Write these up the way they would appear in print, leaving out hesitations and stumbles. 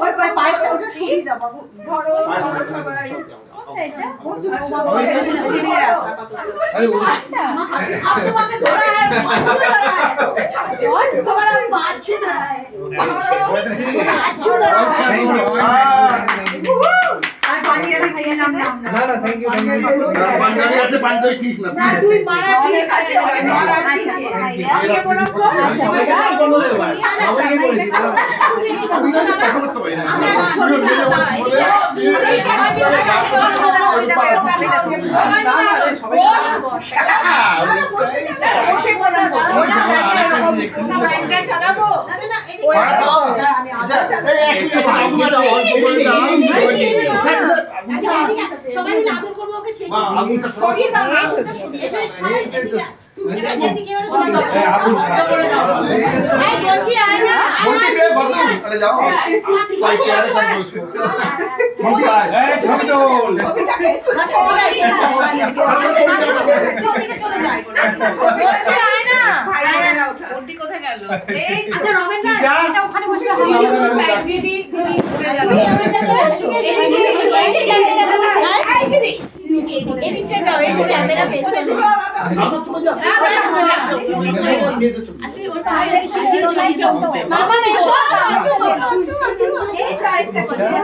ওই পায়েসটা ওটা সরিয়ে দাও বাবু ধরো সবাই তোমাকে ধরা তোমার আমি বাঁচছি না সবাই আদর করবো ওকে সরিয়ে দাও এদিকটা যাও এই যে ক্যামেরা পেছনে তুই ওর সাইডে সাইডে মামা এসো এই ট্রাইটা করছে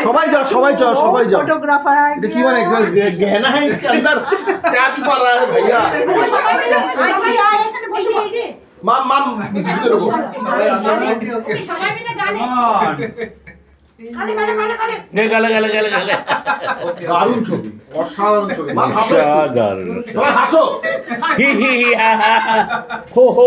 সবাই যাও সবাই যাও সবাই যাও फोटोग्राफर কি মানে গহনা है इसके अंदर क्या छुपा रहा है भैया माम माम সবাই মিলে গানে গালে গালে গালে গালে দারুণ ছবি অসাধারণ ছবি অসাধারণ সবাই হাসো হি হি হা হা হো হো